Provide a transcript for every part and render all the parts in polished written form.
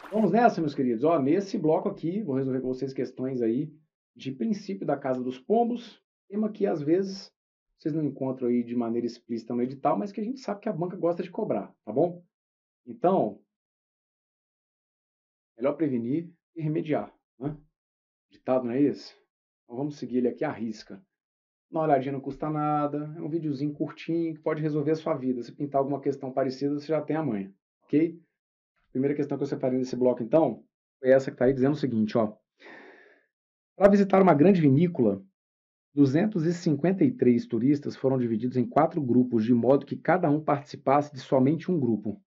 Vamos nessa, meus queridos. Ó, nesse bloco aqui, vou resolver com vocês questões aí de princípio da Casa dos Pombos, tema que às vezes vocês não encontram aí de maneira explícita no edital, mas que a gente sabe que a banca gosta de cobrar, tá bom? Então, melhor prevenir e remediar, né? Ditado não é esse? Então vamos seguir ele aqui à risca. Dá uma olhadinha, não custa nada, é um videozinho curtinho que pode resolver a sua vida. Se pintar alguma questão parecida, você já tem a manha, ok? Primeira questão que eu separei nesse bloco, então, foi essa que está aí dizendo o seguinte, ó. Para visitar uma grande vinícola, 253 turistas foram divididos em 4 grupos, de modo que cada um participasse de somente um grupo.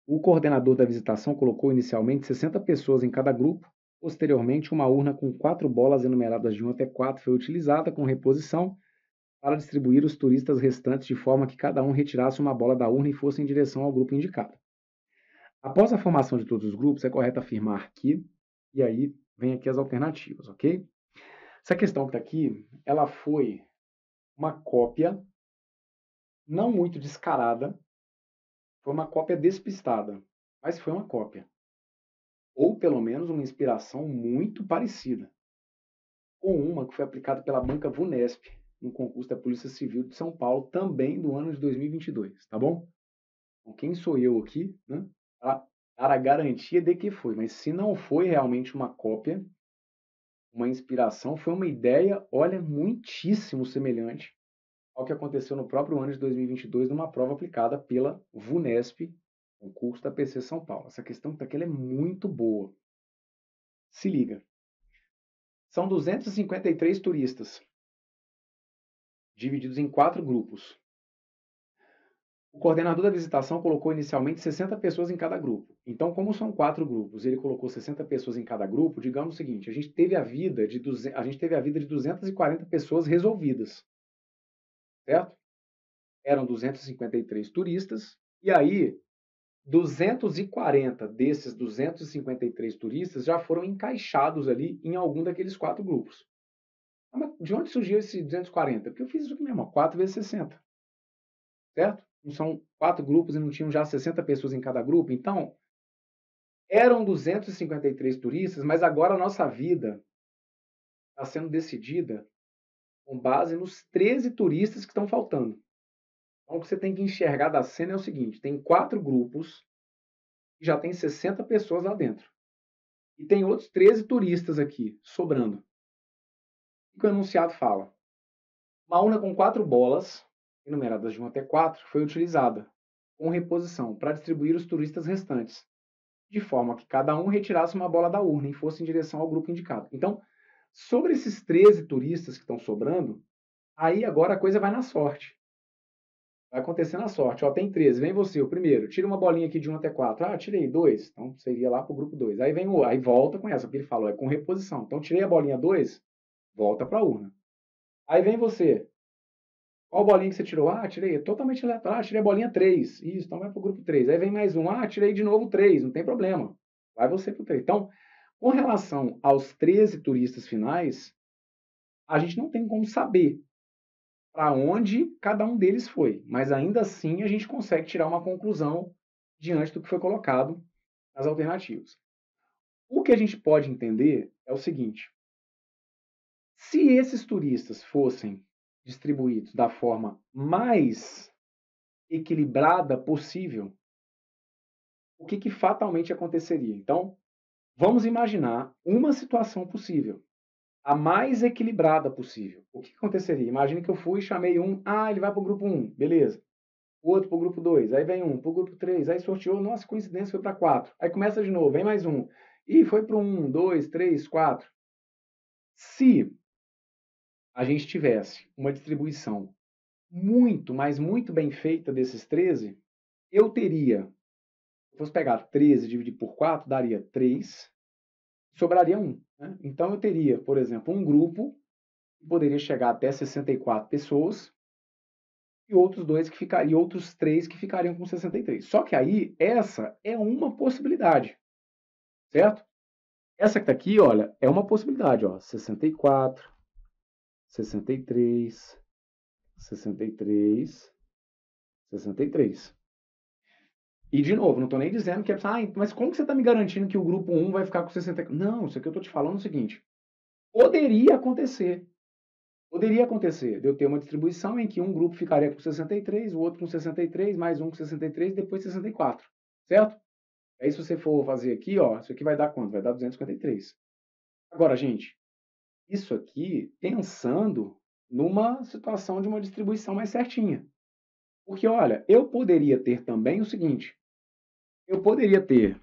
O coordenador da visitação colocou inicialmente 60 pessoas em cada grupo. Posteriormente, uma urna com 4 bolas enumeradas de 1 até 4 foi utilizada com reposição para distribuir os turistas restantes de forma que cada um retirasse uma bola da urna e fosse em direção ao grupo indicado. Após a formação de todos os grupos, é correto afirmar que, e aí vem aqui as alternativas, ok? Essa questão que está aqui, ela foi uma cópia não muito descarada, foi uma cópia despistada, mas foi uma cópia. Ou pelo menos uma inspiração muito parecida com uma que foi aplicada pela banca Vunesp no concurso da Polícia Civil de São Paulo, também do ano de 2022, tá bom? Então, quem sou eu aqui, né, para dar a garantia de que foi, mas se não foi realmente uma cópia, uma inspiração, foi uma ideia, olha, muitíssimo semelhante ao que aconteceu no próprio ano de 2022, numa prova aplicada pela Vunesp, concurso da PC São Paulo. Essa questão que está aqui é muito boa. Se liga. São 253 turistas, divididos em 4 grupos. O coordenador da visitação colocou inicialmente 60 pessoas em cada grupo. Então, como são 4 grupos, ele colocou 60 pessoas em cada grupo, digamos o seguinte, a gente teve a vida de 240 pessoas resolvidas, certo? Eram 253 turistas, e aí 240 desses 253 turistas já foram encaixados ali em algum daqueles 4 grupos. Mas de onde surgiu esse 240? Porque eu fiz isso aqui mesmo, 4 vezes 60, certo? Não são 4 grupos e não tinham já 60 pessoas em cada grupo? Então, eram 253 turistas, mas agora a nossa vida está sendo decidida com base nos 13 turistas que estão faltando. Então, o que você tem que enxergar da cena é o seguinte: tem 4 grupos e já tem 60 pessoas lá dentro. E tem outros 13 turistas aqui, sobrando. O que o enunciado fala? Uma urna com 4 bolas, enumeradas de 1 até 4, foi utilizada, com reposição, para distribuir os turistas restantes, de forma que cada um retirasse uma bola da urna e fosse em direção ao grupo indicado. Então, sobre esses 13 turistas que estão sobrando, aí agora a coisa vai na sorte. Vai acontecer na sorte. Ó, tem 13, vem você, o primeiro. Tira uma bolinha aqui de 1 até 4. Ah, tirei 2. Então você iria lá para o grupo 2. Aí vem o, aí volta com essa, porque ele falou, é com reposição. Então tirei a bolinha 2, volta para a urna. Aí vem você. Qual bolinha que você tirou? Ah, tirei, é totalmente aleatório. Ah, tirei a bolinha 3. Isso, então vai para o grupo 3. Aí vem mais um. Ah, tirei de novo 3. Não tem problema. Vai você para o 3. Então, com relação aos 13 turistas finais, a gente não tem como saber para onde cada um deles foi, mas ainda assim a gente consegue tirar uma conclusão diante do que foi colocado nas alternativas. O que a gente pode entender é o seguinte: se esses turistas fossem distribuídos da forma mais equilibrada possível, o que fatalmente aconteceria? Então, vamos imaginar uma situação possível, a mais equilibrada possível. O que aconteceria? Imagine que eu fui e chamei um, ele vai para o grupo 1, beleza. O outro para o grupo 2, aí vem um para o grupo 3, aí sorteou, nossa, coincidência, foi para 4. Aí começa de novo, vem mais um. E foi para 1, 2, 3, 4. Se a gente tivesse uma distribuição muito, mas muito bem feita desses 13, eu teria, se eu fosse pegar 13 e dividir por 4, daria 3, sobraria 1. Né? Então eu teria, por exemplo, um grupo que poderia chegar até 64 pessoas, e outros dois que ficariam, e outros 3 que ficariam com 63. Só que aí, essa é uma possibilidade, certo? Essa que está aqui, olha, é uma possibilidade, ó, 64, 63, 63, 63. E, de novo, não estou nem dizendo que é... mas como que você está me garantindo que o grupo 1 vai ficar com 60? Não, isso aqui eu estou te falando o seguinte. Poderia acontecer. Poderia acontecer de eu ter uma distribuição em que um grupo ficaria com 63, o outro com 63, mais um com 63 e depois 64. Certo? Aí se você for fazer aqui, ó, isso aqui vai dar quanto? Vai dar 253. Agora, gente, isso aqui pensando numa situação de uma distribuição mais certinha. Porque, olha, eu poderia ter também o seguinte, eu poderia ter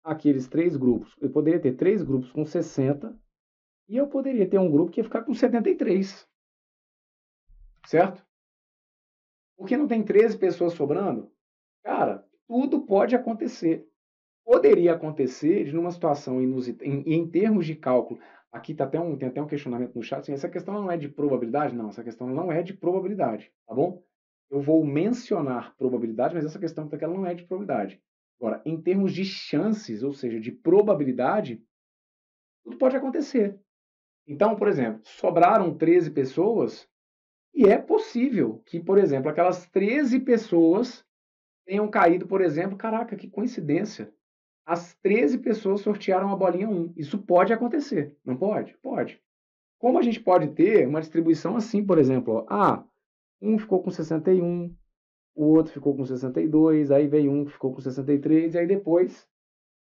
aqueles 3 grupos, eu poderia ter 3 grupos com 60 e eu poderia ter um grupo que ia ficar com 73, certo? Porque não tem 13 pessoas sobrando? Cara, tudo pode acontecer. Poderia acontecer de numa situação inusitada, em termos de cálculo. Aqui tem até um questionamento no chat, assim, essa questão não é de probabilidade? Não, essa questão não é de probabilidade, tá bom? Eu vou mencionar probabilidade, mas essa questão ela não é de probabilidade. Agora, em termos de chances, ou seja, de probabilidade, tudo pode acontecer. Então, por exemplo, sobraram 13 pessoas e é possível que, por exemplo, aquelas 13 pessoas tenham caído, por exemplo, caraca, que coincidência. As 13 pessoas sortearam a bolinha 1. Isso pode acontecer, não pode? Pode. Como a gente pode ter uma distribuição assim, por exemplo, ó, um ficou com 61, o outro ficou com 62, aí veio um que ficou com 63, e aí depois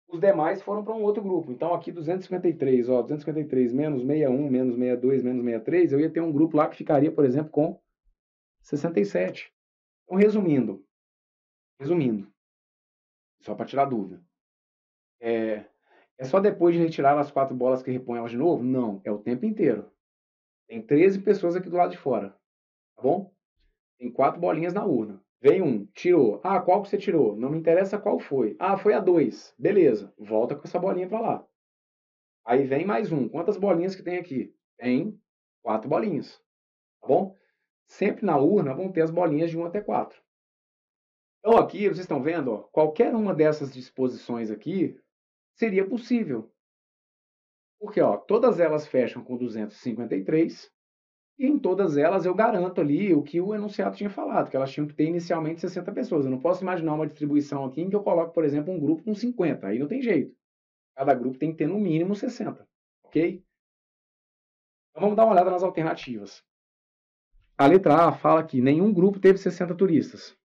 os demais foram para um outro grupo. Então aqui 253, ó, 253 menos 61, menos 62, menos 63, eu ia ter um grupo lá que ficaria, por exemplo, com 67. Então, resumindo, só para tirar dúvida, é só depois de retirar as 4 bolas que repõe elas de novo? Não, é o tempo inteiro. Tem 13 pessoas aqui do lado de fora, tá bom? Tem 4 bolinhas na urna. Vem um, tirou. Ah, qual que você tirou? Não me interessa qual foi. Ah, foi a 2. Beleza, volta com essa bolinha para lá. Aí vem mais um. Quantas bolinhas que tem aqui? Tem 4 bolinhas, tá bom? Sempre na urna vão ter as bolinhas de 1 até 4. Então aqui, vocês estão vendo, ó, qualquer uma dessas disposições aqui seria possível. Porque ó, todas elas fecham com 253 e em todas elas eu garanto ali o que o enunciado tinha falado, que elas tinham que ter inicialmente 60 pessoas. Eu não posso imaginar uma distribuição aqui em que eu coloco, por exemplo, um grupo com 50. Aí não tem jeito. Cada grupo tem que ter no mínimo 60. Ok? Então vamos dar uma olhada nas alternativas. A letra A fala que nenhum grupo teve 60 turistas.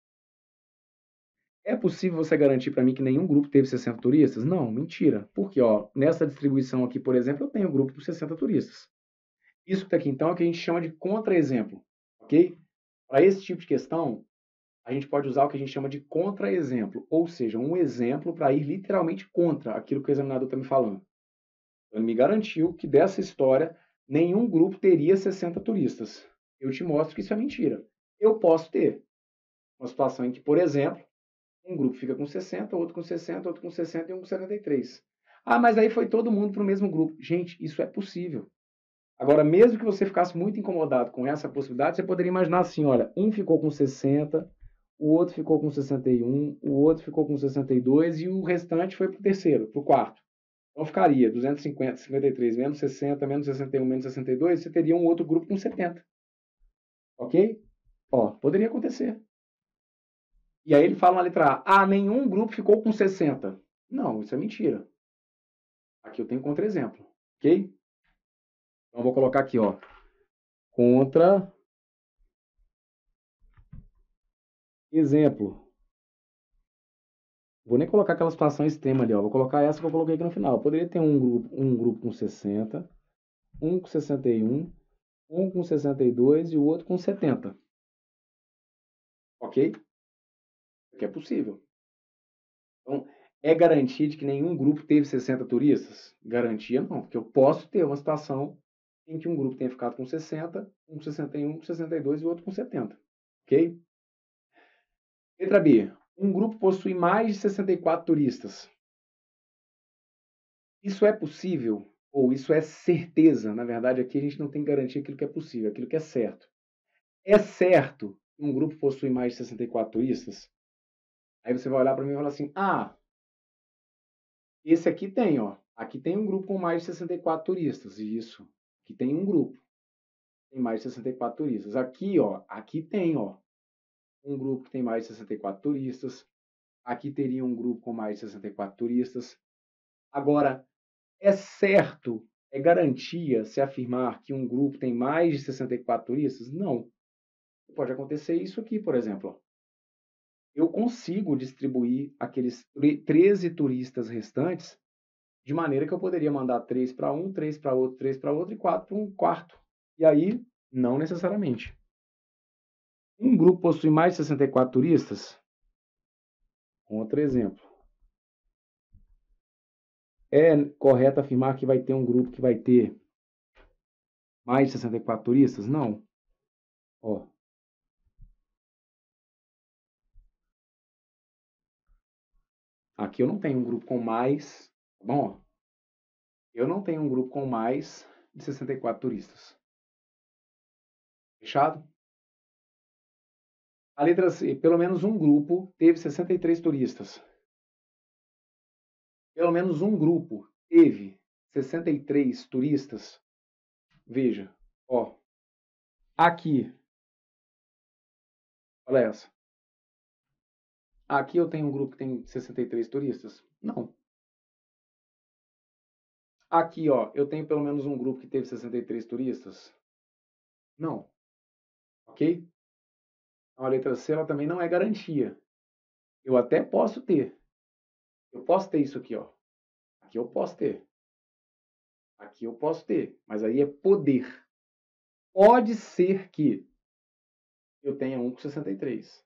É possível você garantir para mim que nenhum grupo teve 60 turistas? Não, mentira. Porque ó, nessa distribuição aqui, por exemplo, eu tenho um grupo com 60 turistas. Isso daqui, então, é o que a gente chama de contra-exemplo, ok? Para esse tipo de questão, a gente pode usar o que a gente chama de contra-exemplo, ou seja, um exemplo para ir literalmente contra aquilo que o examinador está me falando. Ele me garantiu que dessa história, nenhum grupo teria 60 turistas. Eu te mostro que isso é mentira. Eu posso ter uma situação em que, por exemplo, um grupo fica com 60, outro com 60, outro com 60 e um com 73. Ah, mas aí foi todo mundo para o mesmo grupo. Gente, isso é possível. Agora, mesmo que você ficasse muito incomodado com essa possibilidade, você poderia imaginar assim, olha, um ficou com 60, o outro ficou com 61, o outro ficou com 62 e o restante foi para o terceiro, para o quarto. Então ficaria 250, 53, menos 60, menos 61, menos 62, você teria um outro grupo com 70. Ok? Ó, poderia acontecer. E aí ele fala na letra A, nenhum grupo ficou com 60. Não, isso é mentira. Aqui eu tenho contra-exemplo, ok? Então eu vou colocar aqui, ó, contra-exemplo. Vou nem colocar aquela situação extrema ali, ó. Vou colocar essa que eu coloquei aqui no final. Eu poderia ter um grupo com 60, um com 61, um com 62 e o outro com 70. Ok? Isso aqui é possível. Então, é garantia de que nenhum grupo teve 60 turistas? Garantia não, porque eu posso ter uma situação em que um grupo tenha ficado com 60, um com 61, com 62 e o outro com 70. Ok? Letra B. Um grupo possui mais de 64 turistas. Isso é possível? Ou isso é certeza? Na verdade, aqui a gente não tem garantia aquilo que é possível, aquilo que é certo. É certo que um grupo possui mais de 64 turistas? Aí você vai olhar para mim e falar assim, ah, esse aqui tem, ó. Aqui tem um grupo com mais de 64 turistas. Isso. Aqui tem um grupo. Tem mais de 64 turistas. Aqui, ó. Aqui tem, ó. Um grupo que tem mais de 64 turistas. Aqui teria um grupo com mais de 64 turistas. Agora, é certo, é garantia se afirmar que um grupo tem mais de 64 turistas? Não. Pode acontecer isso aqui, por exemplo. Eu consigo distribuir aqueles 13 turistas restantes de maneira que eu poderia mandar 3 para um, 3 para outro, 3 para outro e 4 para um quarto. E aí, não necessariamente. Um grupo possui mais de 64 turistas? Outro exemplo. É correto afirmar que vai ter um grupo que vai ter mais de 64 turistas? Não. Ó, aqui eu não tenho um grupo com mais. Bom, eu não tenho um grupo com mais de 64 turistas. Fechado? A letra C, pelo menos um grupo teve 63 turistas. Pelo menos um grupo teve 63 turistas. Veja, ó, aqui, olha essa. Aqui eu tenho um grupo que tem 63 turistas? Não. Aqui, ó, eu tenho pelo menos um grupo que teve 63 turistas? Não. Ok? Então, a letra C ela também não é garantia. Eu até posso ter. Eu posso ter isso aqui, ó. Aqui eu posso ter. Aqui eu posso ter. Mas aí é poder. Pode ser que eu tenha um com 63.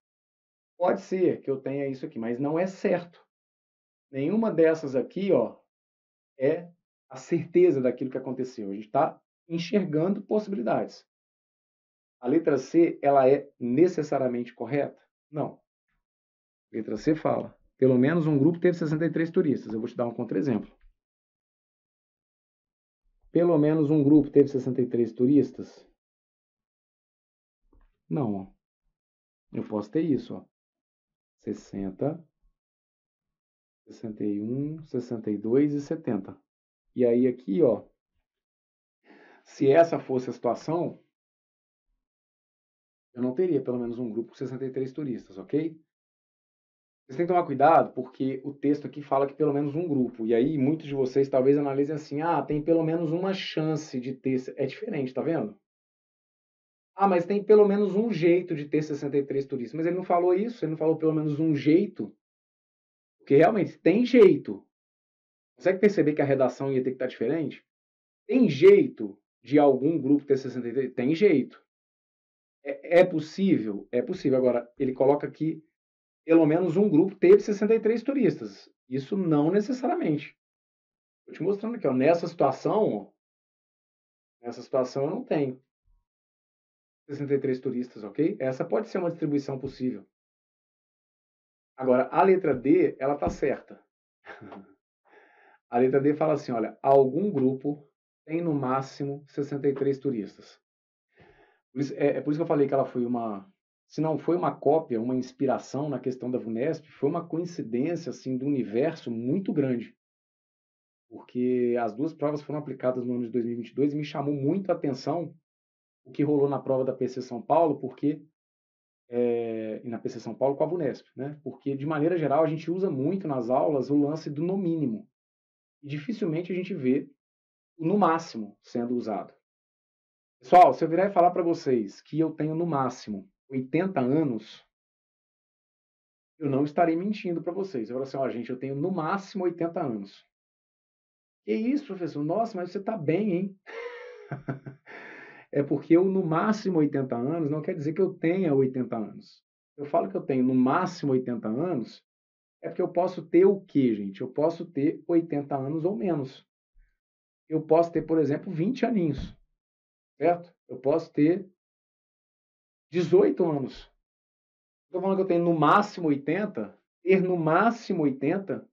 Pode ser que eu tenha isso aqui, mas não é certo. Nenhuma dessas aqui, ó, é a certeza daquilo que aconteceu. A gente está enxergando possibilidades. A letra C, ela é necessariamente correta? Não. A letra C fala, pelo menos um grupo teve 63 turistas. Eu vou te dar um contra-exemplo. Pelo menos um grupo teve 63 turistas? Não, ó. Eu posso ter isso, ó. 60, 61, 62 e 70. E aí aqui, ó, se essa fosse a situação, eu não teria pelo menos um grupo com 63 turistas, ok? Vocês têm que tomar cuidado, porque o texto aqui fala que pelo menos um grupo. E aí, muitos de vocês talvez analisem assim: ah, tem pelo menos uma chance de ter. É diferente, tá vendo? Ah, mas tem pelo menos um jeito de ter 63 turistas. Mas ele não falou isso, ele não falou pelo menos um jeito. Porque realmente tem jeito. Consegue perceber que a redação ia ter que estar diferente? Tem jeito de algum grupo ter 63? Tem jeito. É possível? É possível. Agora, ele coloca aqui pelo menos um grupo teve 63 turistas. Isso não necessariamente. Estou te mostrando aqui, ó, nessa situação eu não tenho 63 turistas, ok? Essa pode ser uma distribuição possível. Agora, a letra D, ela está certa. A letra D fala assim, olha, algum grupo tem no máximo 63 turistas. Por isso que eu falei que ela foi se não foi uma cópia, uma inspiração na questão da VUNESP, foi uma coincidência assim do universo muito grande. Porque as duas provas foram aplicadas no ano de 2022 e me chamou muito a atenção o que rolou na prova da PC São Paulo, porque e na PC São Paulo com a VUNESP, né? Porque de maneira geral a gente usa muito nas aulas o lance do no mínimo e dificilmente a gente vê o no máximo sendo usado. Pessoal, se eu virar e falar para vocês que eu tenho no máximo 80 anos, eu não estarei mentindo para vocês. Eu vou assim, ó, gente, eu tenho no máximo 80 anos. Que isso, professor? Nossa, mas você está bem, hein? É porque eu, no máximo 80 anos, não quer dizer que eu tenha 80 anos. Eu falo que eu tenho no máximo 80 anos, é porque eu posso ter o quê, gente? Eu posso ter 80 anos ou menos. Eu posso ter, por exemplo, 20 aninhos, certo? Eu posso ter 18 anos. Estou falando que eu tenho no máximo 80, ter no máximo 80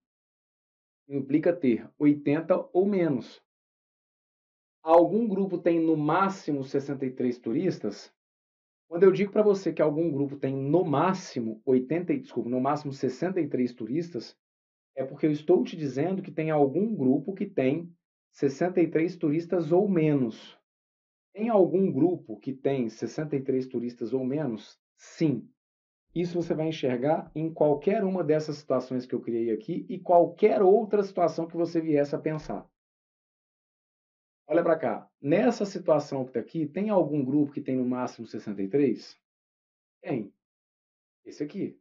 implica ter 80 ou menos. Algum grupo tem no máximo 63 turistas? Quando eu digo para você que algum grupo tem no máximo 80, desculpa, no máximo 63 turistas, é porque eu estou te dizendo que tem algum grupo que tem 63 turistas ou menos. Tem algum grupo que tem 63 turistas ou menos? Sim. Isso você vai enxergar em qualquer uma dessas situações que eu criei aqui e qualquer outra situação que você viesse a pensar. Olha para cá. Nessa situação que está aqui, tem algum grupo que tem no máximo 63? Tem. Esse aqui.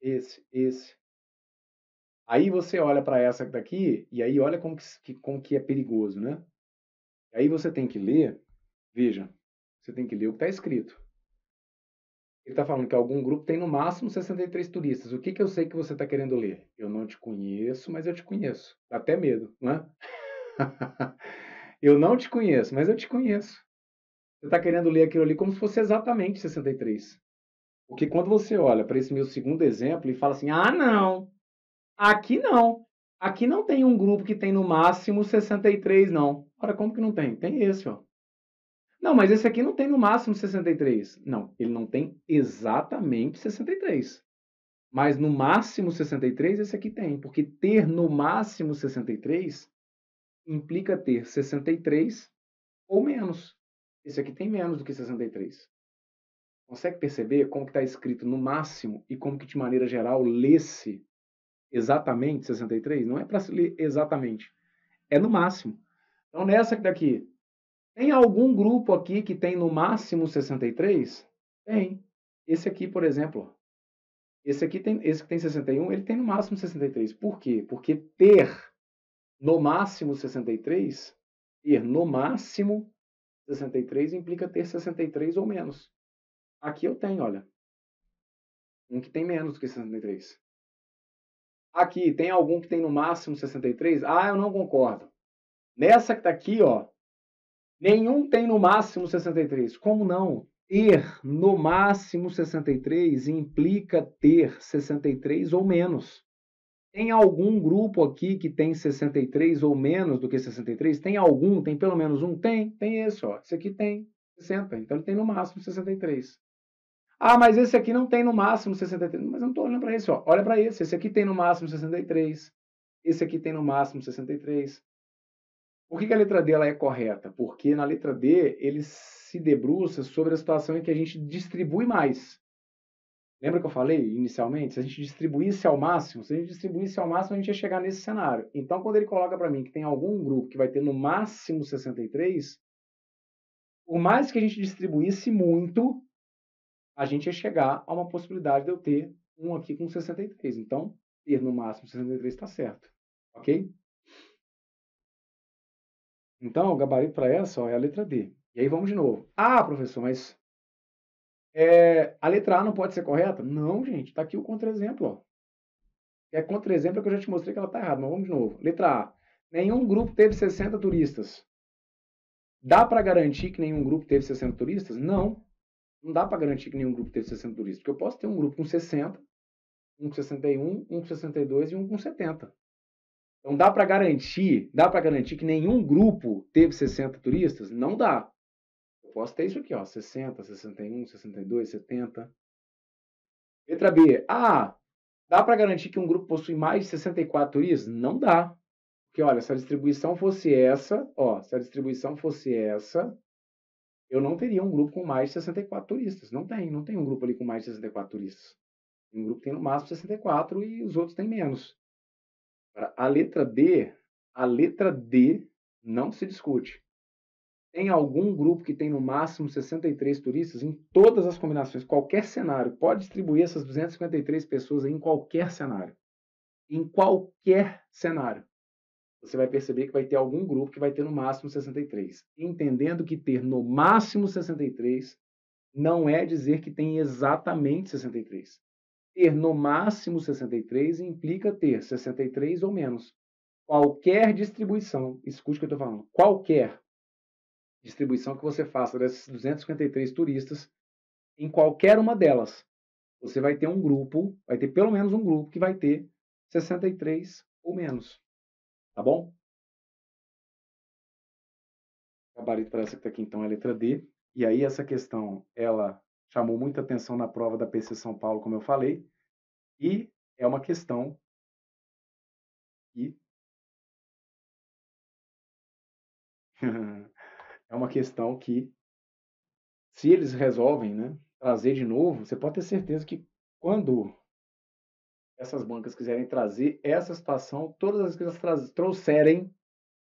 Esse. Aí você olha para essa daqui e aí olha como que é perigoso, né? Aí você tem que ler, veja, você tem que ler o que está escrito. Ele está falando que algum grupo tem no máximo 63 turistas. O que que eu sei que você está querendo ler? Eu não te conheço, mas eu te conheço. Dá até medo, não é? Eu não te conheço, mas eu te conheço. Você está querendo ler aquilo ali como se fosse exatamente 63. Porque quando você olha para esse meu segundo exemplo e fala assim: ah, não, aqui não tem um grupo que tem no máximo 63, não. Ora, como que não tem? Tem esse, ó. Não, mas esse aqui não tem no máximo 63. Não, ele não tem exatamente 63. Mas no máximo 63, esse aqui tem. Porque ter no máximo 63 implica ter 63 ou menos. Esse aqui tem menos do que 63. Consegue perceber como que está escrito no máximo e como que, de maneira geral, lê-se exatamente 63? Não é para se ler exatamente. É no máximo. Então, nessa daqui, tem algum grupo aqui que tem no máximo 63? Tem. Esse aqui, por exemplo, esse que tem 61, ele tem no máximo 63. Por quê? Porque ter no máximo 63, ter no máximo 63 implica ter 63 ou menos. Aqui eu tenho, olha, um que tem menos do que 63. Aqui, tem algum que tem no máximo 63? Ah, eu não concordo. Nessa que está aqui, ó, nenhum tem no máximo 63. Como não? Ter no máximo 63 implica ter 63 ou menos. Tem algum grupo aqui que tem 63 ou menos do que 63? Tem algum? Tem pelo menos um? Tem esse, ó. Esse aqui tem 60, então ele tem no máximo 63. Ah, mas esse aqui não tem no máximo 63. Mas eu não estou olhando para esse, ó. Olha para esse. Esse aqui tem no máximo 63. Esse aqui tem no máximo 63. Por que a letra D ela é correta? Porque na letra D ele se debruça sobre a situação em que a gente distribui mais. Lembra que eu falei inicialmente? Se a gente distribuísse ao máximo, se a gente distribuísse ao máximo, a gente ia chegar nesse cenário. Então, quando ele coloca para mim que tem algum grupo que vai ter no máximo 63, por mais que a gente distribuísse muito, a gente ia chegar a uma possibilidade de eu ter um aqui com 63. Então, ter no máximo 63 está certo. Ok? Então, o gabarito para essa ó, é a letra D. E aí vamos de novo. Ah, professor, mas a letra A não pode ser correta? Não, gente. Está aqui o contra-exemplo. É contra-exemplo que eu já te mostrei que ela está errada, mas vamos de novo. Letra A. Nenhum grupo teve 60 turistas. Dá para garantir que nenhum grupo teve 60 turistas? Não. Não dá para garantir que nenhum grupo teve 60 turistas. Porque eu posso ter um grupo com 60, um com 61, um com 62 e um com 70. Então dá para garantir que nenhum grupo teve 60 turistas? Não dá. Eu posso ter isso aqui, ó, 60, 61, 62, 70. Letra B. Ah, dá para garantir que um grupo possui mais de 64 turistas? Não dá. Porque, olha, se a distribuição fosse essa, ó, se a distribuição fosse essa, eu não teria um grupo com mais de 64 turistas. Não tem um grupo ali com mais de 64 turistas. Um grupo tem no máximo 64 e os outros têm menos. Agora, a letra D não se discute. Tem algum grupo que tem no máximo 63 turistas em todas as combinações, qualquer cenário. Pode distribuir essas 253 pessoas em qualquer cenário. Em qualquer cenário. Você vai perceber que vai ter algum grupo que vai ter no máximo 63. Entendendo que ter no máximo 63 não é dizer que tem exatamente 63. Ter no máximo 63 implica ter 63 ou menos. Qualquer distribuição, escute o que eu estou falando, qualquer distribuição que você faça desses 253 turistas, em qualquer uma delas, você vai ter um grupo, vai ter pelo menos um grupo que vai ter 63 ou menos. Tá bom? O gabarito para essa que está aqui, então, é a letra D. E aí essa questão, ela chamou muita atenção na prova da PC São Paulo, como eu falei, e é uma questão que é uma questão que, se eles resolvem, né? trazer de novo, você pode ter certeza que quando essas bancas quiserem trazer essa situação, todas as vezes que elas trouxerem,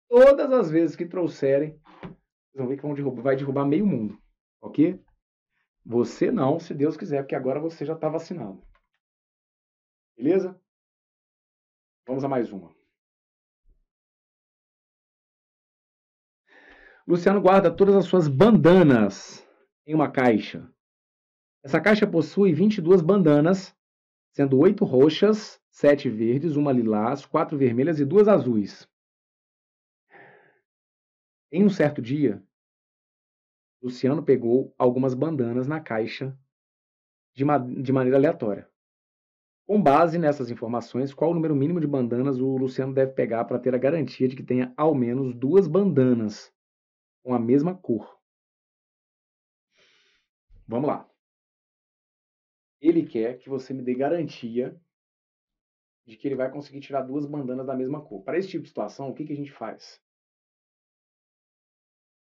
todas as vezes que trouxerem, vocês vão ver que vai derrubar meio mundo, ok? Você não, se Deus quiser, porque agora você já está vacinado. Beleza? Vamos a mais uma. Luciano guarda todas as suas bandanas em uma caixa. Essa caixa possui 22 bandanas, sendo 8 roxas, 7 verdes, 1 lilás, 4 vermelhas e 2 azuis. Em um certo dia, Luciano pegou algumas bandanas na caixa de maneira aleatória. Com base nessas informações, qual o número mínimo de bandanas o Luciano deve pegar para ter a garantia de que tenha ao menos 2 bandanas com a mesma cor? Vamos lá. Ele quer que você me dê garantia de que ele vai conseguir tirar 2 bandanas da mesma cor. Para esse tipo de situação, o que a gente faz?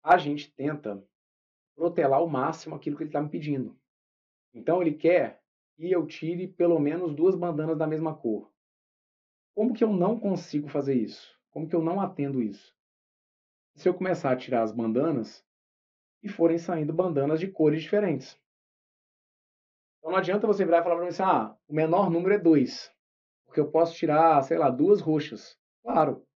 A gente tenta protelar ao máximo aquilo que ele está me pedindo. Então ele quer que eu tire pelo menos 2 bandanas da mesma cor. Como que eu não consigo fazer isso? Como que eu não atendo isso? Se eu começar a tirar as bandanas e forem saindo bandanas de cores diferentes. Então não adianta você virar e falar para mim assim, o menor número é 2, porque eu posso tirar, sei lá, 2 roxas. Claro.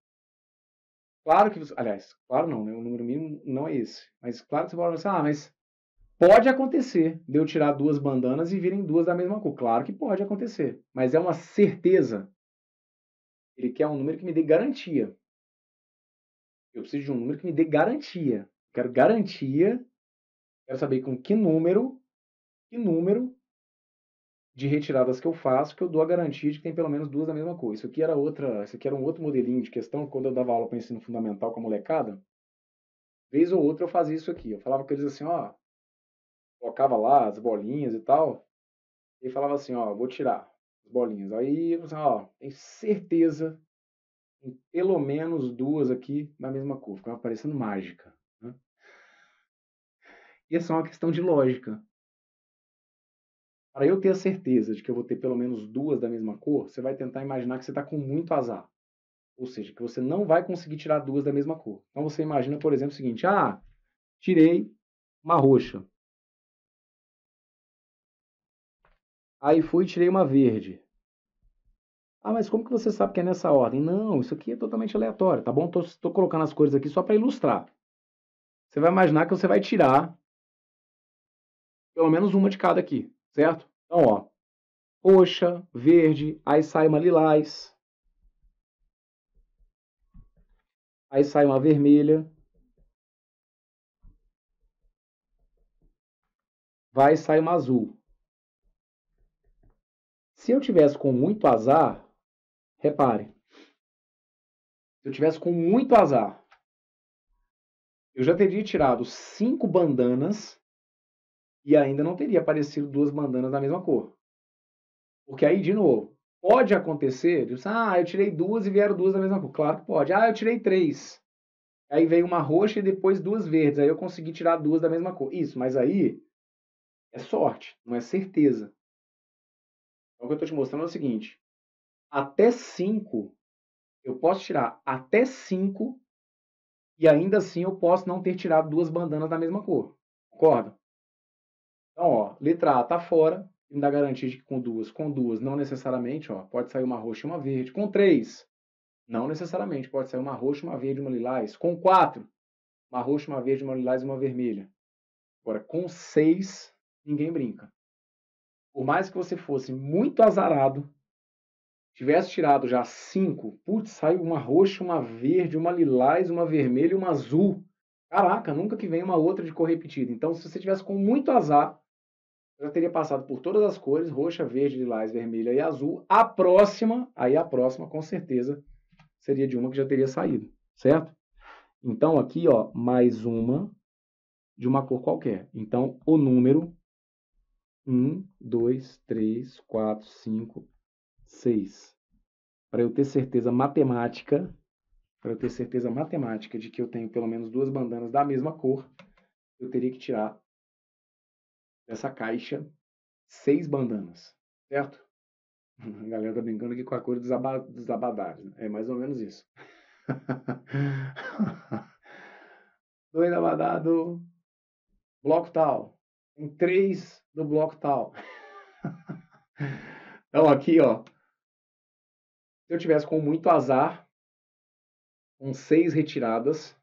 Claro que você, aliás, claro não, né? O número mínimo não é esse. Mas claro que você pode pensar, mas pode acontecer de eu tirar 2 bandanas e virem 2 da mesma cor. Claro que pode acontecer, mas é uma certeza. Ele quer um número que me dê garantia. Eu preciso de um número que me dê garantia. Quero garantia, quero saber com que número de retiradas que eu faço que eu dou a garantia de que tem pelo menos 2 da mesma cor. Isso aqui era um outro modelinho de questão quando eu dava aula para ensino fundamental com a molecada. Vez ou outra eu fazia isso aqui. Eu falava com eles assim, colocava lá as bolinhas e tal, e falava assim, vou tirar as bolinhas. Aí, eu falava assim, tem certeza tem pelo menos 2 aqui da mesma cor. Ficava parecendo mágica, né? E é só uma questão de lógica. Para eu ter a certeza de que eu vou ter pelo menos 2 da mesma cor, você vai tentar imaginar que você está com muito azar. Ou seja, que você não vai conseguir tirar 2 da mesma cor. Então você imagina, por exemplo, o seguinte, tirei uma roxa. Aí fui e tirei uma verde. Mas como que você sabe que é nessa ordem? Não, isso aqui é totalmente aleatório, tá bom? Tô colocando as cores aqui só para ilustrar. Você vai imaginar que você vai tirar pelo menos uma de cada aqui, certo? Então, roxa, verde, aí sai uma lilás, aí sai uma vermelha, vai sair uma azul. Se eu tivesse com muito azar, repare, se eu tivesse com muito azar, eu já teria tirado 5 bandanas e ainda não teria aparecido 2 bandanas da mesma cor. Porque aí, de novo, pode acontecer, eu tirei 2 e vieram 2 da mesma cor. Claro que pode. Eu tirei 3. Aí veio uma roxa e depois 2 verdes. Aí eu consegui tirar 2 da mesma cor. Isso, mas aí é sorte, não é certeza. Então o que eu estou te mostrando é o seguinte, até 5, eu posso tirar até 5 e ainda assim eu posso não ter tirado 2 bandanas da mesma cor. Concorda? Então, letra A está fora, me dá garantia de que com duas, não necessariamente, pode sair uma roxa e uma verde. Com 3, não necessariamente, pode sair uma roxa, uma verde e uma lilás. Com 4, uma roxa, uma verde, uma lilás e uma vermelha. Agora, com 6, ninguém brinca. Por mais que você fosse muito azarado, tivesse tirado já 5, putz, saiu uma roxa, uma verde, uma lilás, uma vermelha e uma azul. Caraca, nunca que vem uma outra de cor repetida. Então, se você tivesse com muito azar, eu já teria passado por todas as cores, roxa, verde, lilás, vermelha e azul. A próxima com certeza, seria de uma que já teria saído, certo? Então, aqui, mais uma de uma cor qualquer. Então, o número 1, 2, 3, 4, 5, 6. Para eu ter certeza matemática, de que eu tenho pelo menos 2 bandanas da mesma cor, eu teria que tirar dessa caixa 6 bandanas, certo? A galera tá brincando aqui com a cor dos abadares, né? É mais ou menos isso. 2 abadá do bloco tal. Tem 3 do bloco tal. Então aqui, ó, se eu tivesse com muito azar, com 6 retiradas,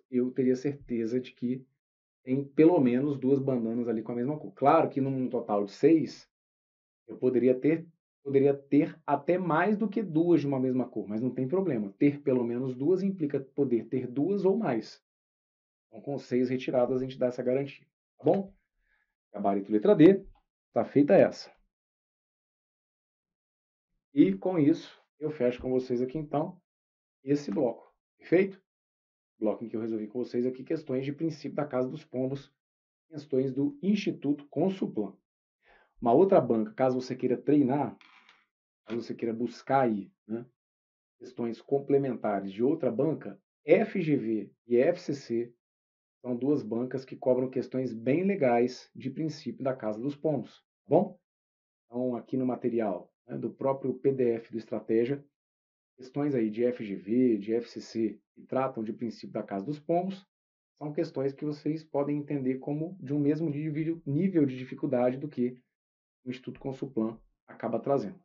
eu teria certeza de que tem pelo menos 2 bananas ali com a mesma cor. Claro que num total de 6, eu poderia ter até mais do que 2 de uma mesma cor, mas não tem problema. Ter pelo menos 2 implica poder ter 2 ou mais. Então, com 6 retiradas, a gente dá essa garantia. Tá bom? Gabarito letra D, está feita essa. E com isso, eu fecho com vocês aqui então esse bloco. Perfeito? Bloco em que eu resolvi com vocês aqui questões de princípio da Casa dos Pombos, questões do Instituto Consulplan. Uma outra banca, caso você queira treinar, caso você queira buscar aí, né, questões complementares de outra banca, FGV e FCC são duas bancas que cobram questões bem legais de princípio da Casa dos Pombos, tá bom? Então, aqui no material, né, do próprio PDF do Estratégia, questões aí de FGV, de FCC, que tratam de princípio da Casa dos Pombos, são questões que vocês podem entender como de um mesmo nível de dificuldade do que o Instituto Consulplan acaba trazendo.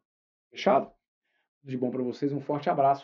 Fechado? Tudo de bom para vocês, um forte abraço.